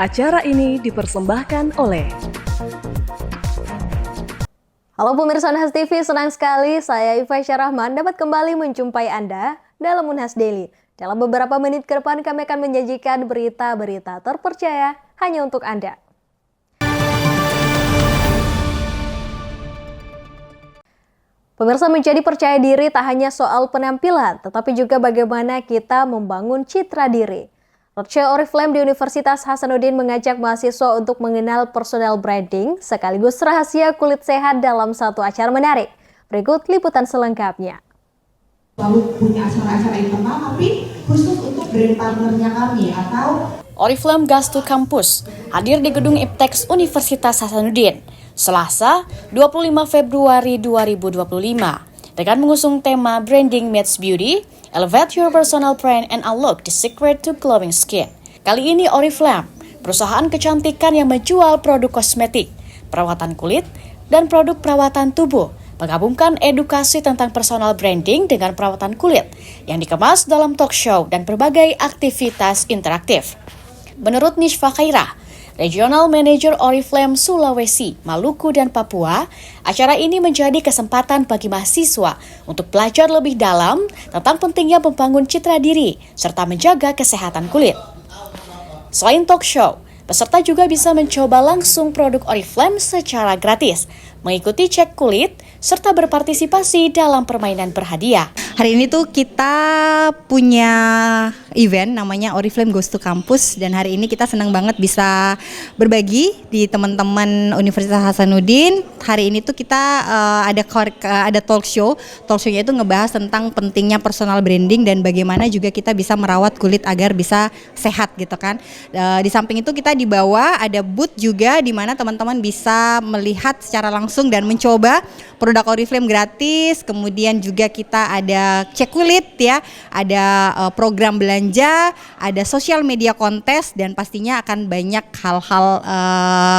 Acara ini dipersembahkan oleh Halo pemirsa Unhas TV, senang sekali saya Iva Rahman dapat kembali menjumpai Anda dalam Unhas Daily. Dalam beberapa menit ke depan kami akan menyajikan berita-berita terpercaya hanya untuk Anda. Pemirsa, menjadi percaya diri tak hanya soal penampilan, tetapi juga bagaimana kita membangun citra diri. Roadshow Oriflame di Universitas Hasanuddin mengajak mahasiswa untuk mengenal personal branding sekaligus rahasia kulit sehat dalam satu acara menarik. Berikut liputan selengkapnya. Lalu punya acara-acara internal tapi khusus untuk brand partnernya kami atau Oriflame Gas to Campus hadir di Gedung Iptek Universitas Hasanuddin Selasa 25 Februari 2025 dengan mengusung tema Branding Meets Beauty, Elevate Your Personal Brand and Unlock the Secret to Glowing Skin. Kali ini Oriflame, perusahaan kecantikan yang menjual produk kosmetik, perawatan kulit, dan produk perawatan tubuh, menggabungkan edukasi tentang personal branding dengan perawatan kulit yang dikemas dalam talk show dan berbagai aktivitas interaktif. Menurut Nishfa Khairah, Regional Manager Oriflame Sulawesi, Maluku, dan Papua, acara ini menjadi kesempatan bagi mahasiswa untuk belajar lebih dalam tentang pentingnya membangun citra diri serta menjaga kesehatan kulit. Selain talk show, peserta juga bisa mencoba langsung produk Oriflame secara gratis, mengikuti cek kulit, serta berpartisipasi dalam permainan berhadiah. Hari ini tuh kita punya event namanya Oriflame Goes to Campus, dan hari ini kita senang banget bisa berbagi di teman-teman Universitas Hasanuddin. Hari ini tuh kita ada talk show. Talk show-nya itu ngebahas tentang pentingnya personal branding dan bagaimana juga kita bisa merawat kulit agar bisa sehat gitu kan. Di samping itu kita dibawa ada booth juga di mana teman-teman bisa melihat secara langsung dan mencoba produk Oriflame gratis. Kemudian juga kita ada cek kulit ya, ada program belanja, ada sosial media kontes, dan pastinya akan banyak hal-hal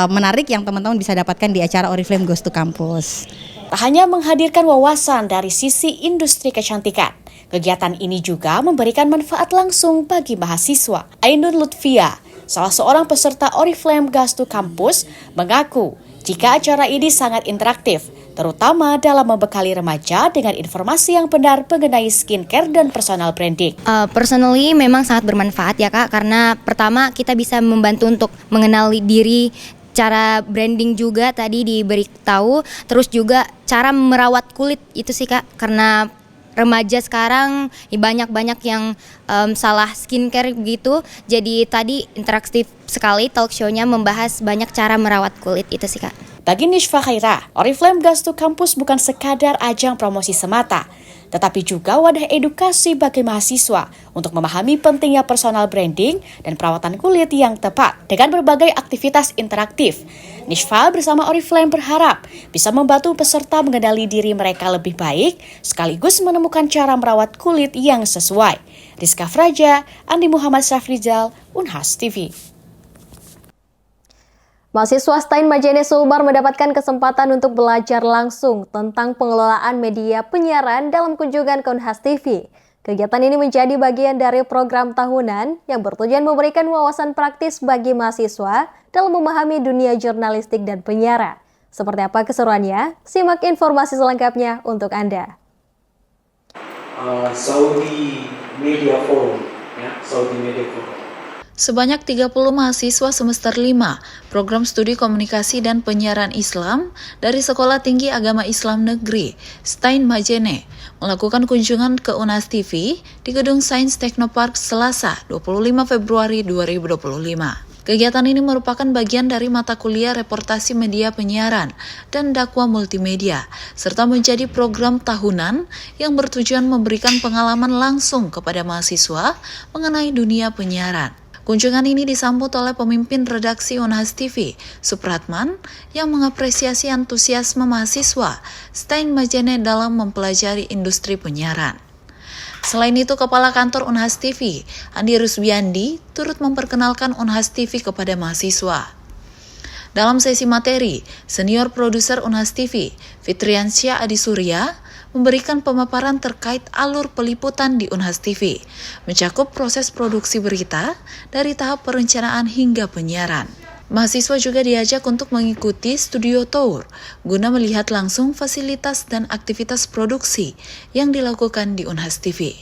menarik yang teman-teman bisa dapatkan di acara Oriflame Goes to Campus. Tak hanya menghadirkan wawasan dari sisi industri kecantikan, kegiatan ini juga memberikan manfaat langsung bagi mahasiswa. Ainun Lutfia, salah seorang peserta Oriflame Goes to Campus, mengaku jika acara ini sangat interaktif, terutama dalam membekali remaja dengan informasi yang benar mengenai skincare dan personal branding. Personally memang sangat bermanfaat ya Kak, karena pertama kita bisa membantu untuk mengenali diri, cara branding juga tadi diberitahu, terus juga cara merawat kulit itu sih Kak, karena remaja sekarang banyak yang salah skincare gitu. Jadi tadi interaktif sekali talk show-nya membahas banyak cara merawat kulit itu sih Kak. Bagi Nishfa Khairah, Oriflame Goes to Campus bukan sekadar ajang promosi semata, tetapi juga wadah edukasi bagi mahasiswa untuk memahami pentingnya personal branding dan perawatan kulit yang tepat. Dengan berbagai aktivitas interaktif, Nishfa bersama Oriflame berharap bisa membantu peserta mengenali diri mereka lebih baik, sekaligus menemukan cara merawat kulit yang sesuai. Rizka Fraja, Andi Muhammad Syafrizal, Unhas TV. Mahasiswa Stein Majene Sulbar mendapatkan kesempatan untuk belajar langsung tentang pengelolaan media penyiaran dalam kunjungan ke Unhas TV. Kegiatan ini menjadi bagian dari program tahunan yang bertujuan memberikan wawasan praktis bagi mahasiswa dalam memahami dunia jurnalistik dan penyiaran. Seperti apa keseruannya? Simak informasi selengkapnya untuk Anda. Saudi Media Forum, Saudi Media Forum. Sebanyak 30 mahasiswa semester 5 Program Studi Komunikasi dan Penyiaran Islam dari Sekolah Tinggi Agama Islam Negeri Stein Majene melakukan kunjungan ke Unhas TV di Gedung Sains Teknopark Selasa 25 Februari 2025. Kegiatan ini merupakan bagian dari mata kuliah reportasi media penyiaran dan dakwah multimedia, serta menjadi program tahunan yang bertujuan memberikan pengalaman langsung kepada mahasiswa mengenai dunia penyiaran. Kunjungan ini disambut oleh pemimpin redaksi Unhas TV, Supratman, yang mengapresiasi antusiasme mahasiswa Stein Majene dalam mempelajari industri penyiaran. Selain itu, Kepala Kantor Unhas TV, Andi Rusbiandi, turut memperkenalkan Unhas TV kepada mahasiswa. Dalam sesi materi, senior produser Unhas TV, Fitriansyah Adi Surya, memberikan pemaparan terkait alur peliputan di Unhas TV, mencakup proses produksi berita dari tahap perencanaan hingga penyiaran. Mahasiswa juga diajak untuk mengikuti studio tour guna melihat langsung fasilitas dan aktivitas produksi yang dilakukan di Unhas TV.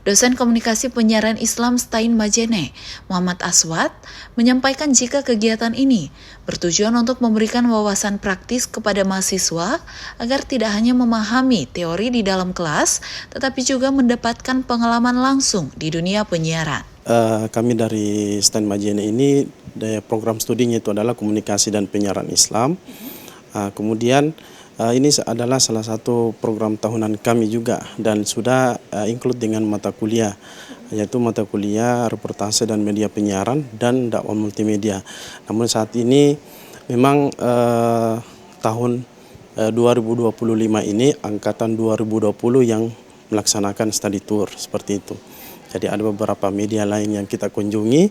Dosen Komunikasi Penyiaran Islam Stein Majene, Muhammad Aswad, menyampaikan jika kegiatan ini bertujuan untuk memberikan wawasan praktis kepada mahasiswa agar tidak hanya memahami teori di dalam kelas, tetapi juga mendapatkan pengalaman langsung di dunia penyiaran. Kami dari Stein Majene ini program studinya itu adalah komunikasi dan penyiaran Islam. Kemudian ini adalah salah satu program tahunan kami juga dan sudah include dengan mata kuliah, yaitu mata kuliah reportase dan media penyiaran dan dakwah multimedia. Namun saat ini memang tahun 2025 ini angkatan 2020 yang melaksanakan study tour seperti itu. Jadi ada beberapa media lain yang kita kunjungi,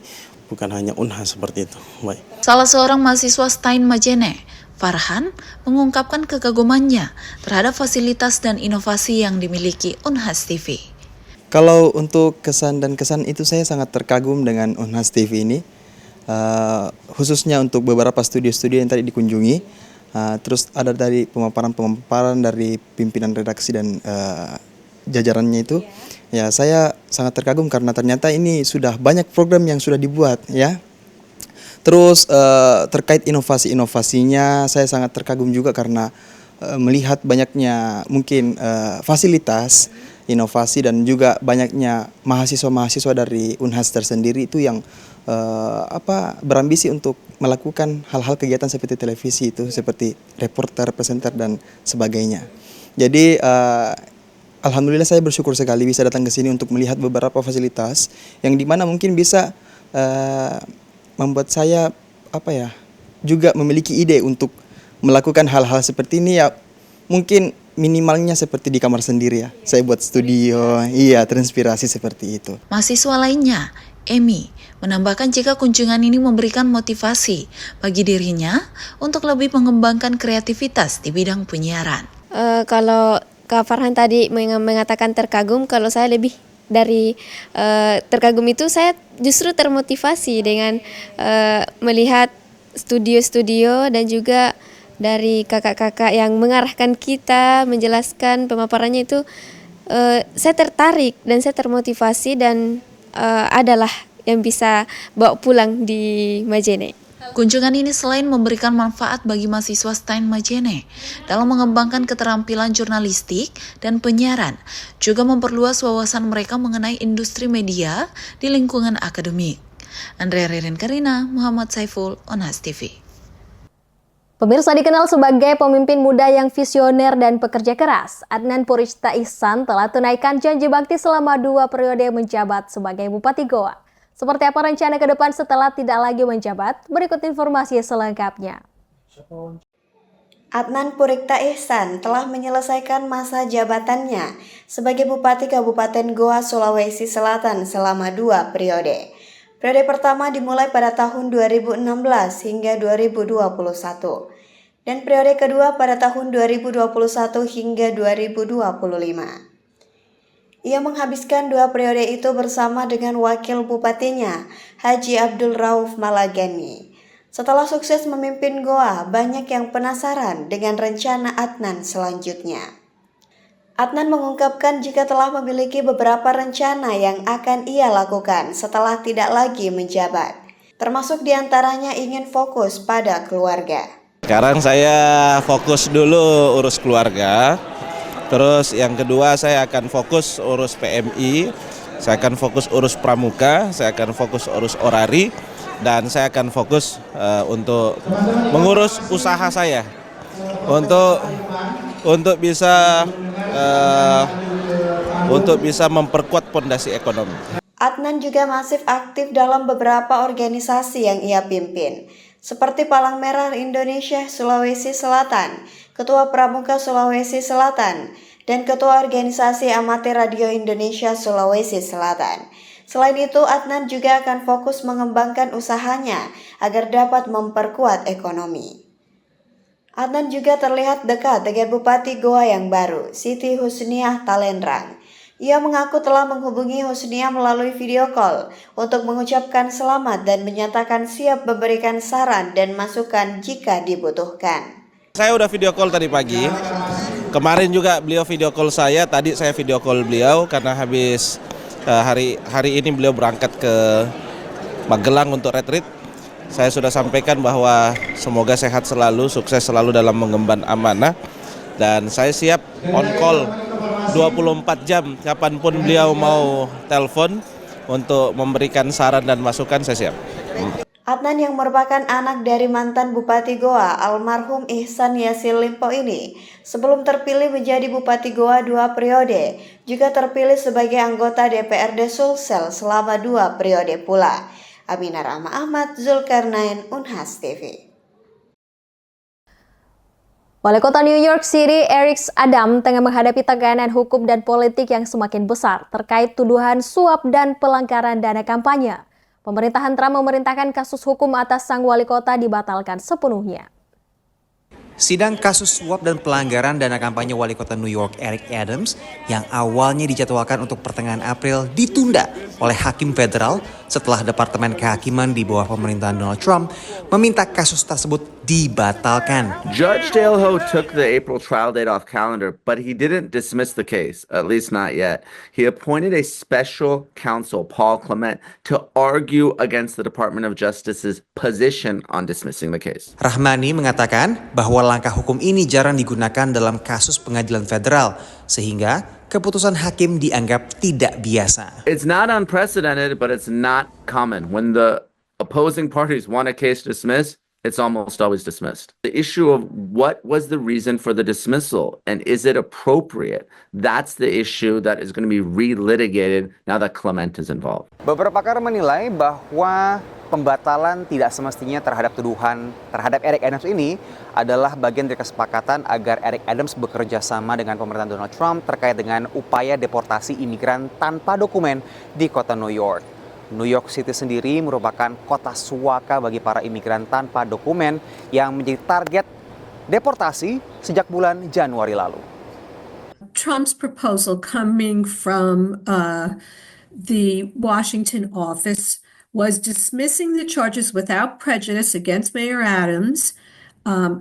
bukan hanya Unhas seperti itu. Baik. Salah seorang mahasiswa Stein Majene, Farhan, mengungkapkan kekagumannya terhadap fasilitas dan inovasi yang dimiliki Unhas TV. Kalau untuk kesan dan kesan itu saya sangat terkagum dengan Unhas TV ini, khususnya untuk beberapa studio-studio yang tadi dikunjungi. Terus ada dari pemaparan dari pimpinan redaksi dan jajarannya itu. Ya, saya sangat terkagum karena ternyata ini sudah banyak program yang sudah dibuat ya. Terus terkait inovasi-inovasinya saya sangat terkagum juga karena melihat banyaknya mungkin fasilitas, inovasi dan juga banyaknya mahasiswa-mahasiswa dari Unhas tersendiri itu yang berambisi untuk melakukan hal-hal kegiatan seperti televisi itu, seperti reporter, presenter dan sebagainya. Jadi alhamdulillah saya bersyukur sekali bisa datang ke sini untuk melihat beberapa fasilitas yang dimana mungkin bisa membuat saya juga memiliki ide untuk melakukan hal-hal seperti ini ya, mungkin minimalnya seperti di kamar sendiri ya. Saya buat studio, terinspirasi seperti itu. Mahasiswa lainnya, Emi, menambahkan jika kunjungan ini memberikan motivasi bagi dirinya untuk lebih mengembangkan kreativitas di bidang penyiaran. Kalau Kak Farhan tadi mengatakan terkagum, kalau saya lebih dari terkagum itu saya justru termotivasi dengan melihat studio-studio dan juga dari kakak-kakak yang mengarahkan kita, menjelaskan pemaparannya itu saya tertarik dan saya termotivasi dan adalah yang bisa bawa pulang di Majene. Kunjungan ini selain memberikan manfaat bagi mahasiswa Stein Majene dalam mengembangkan keterampilan jurnalistik dan penyiaran, juga memperluas wawasan mereka mengenai industri media di lingkungan akademik. Andrea Ririn Karina, Muhammad Saiful, Unhas TV. Pemirsa, dikenal sebagai pemimpin muda yang visioner dan pekerja keras, Adnan Purishta Ihsan telah tunaikan janji bakti selama 2 periode menjabat sebagai Bupati Goa. Seperti apa rencana ke depan setelah tidak lagi menjabat? Berikut informasi selengkapnya. Adnan Purishta Ihsan telah menyelesaikan masa jabatannya sebagai Bupati Kabupaten Goa, Sulawesi Selatan selama 2 periode. Periode pertama dimulai pada tahun 2016 hingga 2021 dan periode kedua pada tahun 2021 hingga 2025. Ia menghabiskan 2 periode itu bersama dengan wakil bupatinya, Haji Abdul Rauf Malagani. Setelah sukses memimpin Goa, banyak yang penasaran dengan rencana Adnan selanjutnya. Adnan mengungkapkan jika telah memiliki beberapa rencana yang akan ia lakukan setelah tidak lagi menjabat. Termasuk diantaranya ingin fokus pada keluarga. Sekarang saya fokus dulu urus keluarga. Terus yang kedua saya akan fokus urus PMI, saya akan fokus urus pramuka, saya akan fokus urus orari, dan saya akan fokus untuk mengurus usaha saya untuk bisa memperkuat fondasi ekonomi. Adnan juga masif aktif dalam beberapa organisasi yang ia pimpin, seperti Palang Merah Indonesia Sulawesi Selatan, Ketua Pramuka Sulawesi Selatan, dan Ketua Organisasi Amatir Radio Indonesia Sulawesi Selatan. Selain itu, Adnan juga akan fokus mengembangkan usahanya agar dapat memperkuat ekonomi. Adnan juga terlihat dekat dengan Bupati Goa yang baru, Siti Husniah Talendrang. Ia mengaku telah menghubungi Husniah melalui video call untuk mengucapkan selamat dan menyatakan siap memberikan saran dan masukan jika dibutuhkan. Saya udah video call tadi pagi. Kemarin juga beliau video call saya, tadi saya video call beliau karena habis hari ini beliau berangkat ke Magelang untuk retreat. Saya sudah sampaikan bahwa semoga sehat selalu, sukses selalu dalam mengemban amanah. Dan saya siap on call 24 jam, kapanpun beliau mau telepon untuk memberikan saran dan masukan, saya siap. Adnan yang merupakan anak dari mantan Bupati Goa, almarhum Ihsan Yassin Limpo ini, sebelum terpilih menjadi Bupati Goa 2 periode, juga terpilih sebagai anggota DPRD Sulsel selama 2 periode pula. Aminah Rahma Ahmad, Zulkarnain, Unhas TV. Wali Kota New York City, Eric Adams, tengah menghadapi tekanan hukum dan politik yang semakin besar terkait tuduhan suap dan pelanggaran dana kampanye. Pemerintahan Trump memerintahkan kasus hukum atas sang wali kota dibatalkan sepenuhnya. Sidang kasus suap dan pelanggaran dana kampanye wali kota New York Eric Adams yang awalnya dijadwalkan untuk pertengahan April ditunda oleh hakim federal setelah Departemen Kehakiman di bawah pemerintahan Donald Trump meminta kasus tersebut dibatalkan. Judge Dale Ho took the April trial date off calendar, but he didn't dismiss the case, at least not yet. He appointed a special counsel, Paul Clement, to argue against the Department of Justice's position on dismissing the case. Rahmani mengatakan bahwa langkah hukum ini jarang digunakan dalam kasus pengadilan federal, sehingga keputusan hakim dianggap tidak biasa. It's not unprecedented, but it's not common. When the opposing parties want a case dismissed, it's almost always dismissed. The issue of what was the reason for the dismissal and is it appropriate? That's the issue that is going to be relitigated now that Clement is involved. Beberapa pakar menilai bahwa pembatalan tidak semestinya terhadap tuduhan terhadap Eric Adams ini adalah bagian dari kesepakatan agar Eric Adams bekerja sama dengan pemerintahan Donald Trump terkait dengan upaya deportasi imigran tanpa dokumen di kota New York. New York City sendiri merupakan kota suaka bagi para imigran tanpa dokumen yang menjadi target deportasi sejak bulan Januari lalu. Trump's proposal coming from the Washington office was dismissing the charges without prejudice against Mayor Adams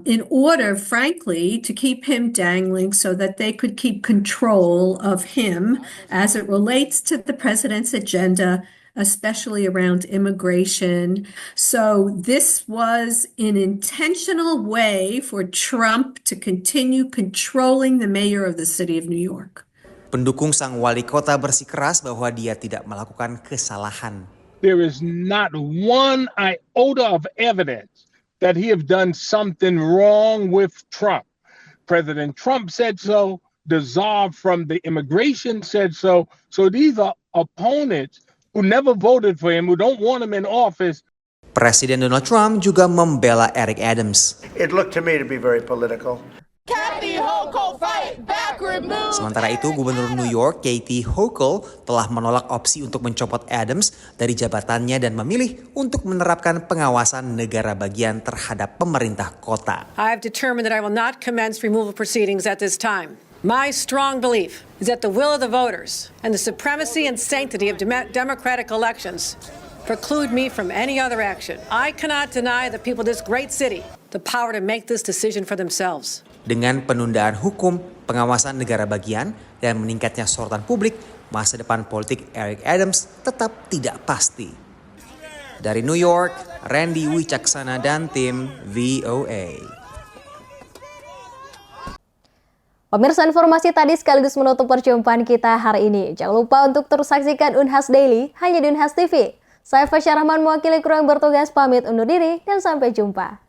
in order, frankly, to keep him dangling so that they could keep control of him as it relates to the president's agenda, especially around immigration. So this was an intentional way for Trump to continue controlling the mayor of the city of New York. Pendukung sang wali kota bersikeras bahwa dia tidak melakukan kesalahan. There is not one iota of evidence that he have done something wrong with Trump. President Trump said so, the czar from the immigration said so. So these are opponents who never voted for him, who don't want him in office. Presiden Donald Trump juga membela Eric Adams. It looked to me to be very political. Sementara itu, Gubernur New York Kathy Hochul telah menolak opsi untuk mencopot Adams dari jabatannya dan memilih untuk menerapkan pengawasan negara bagian terhadap pemerintah kota. I have determined that I will not commence removal proceedings at this time. My strong belief is that the will of the voters and the supremacy and sanctity of democratic elections preclude me from any other action. I cannot deny the people of this great city the power to make this decision for themselves. Dengan penundaan hukum, pengawasan negara bagian, dan meningkatnya sorotan publik, masa depan politik Eric Adams tetap tidak pasti. Dari New York, Randy Wicaksana dan tim VOA. Pemirsa, informasi tadi sekaligus menutup perjumpaan kita hari ini. Jangan lupa untuk terus saksikan Unhas Daily hanya di Unhas TV. Saya Fasya Rahman mewakili kru yang bertugas pamit undur diri dan sampai jumpa.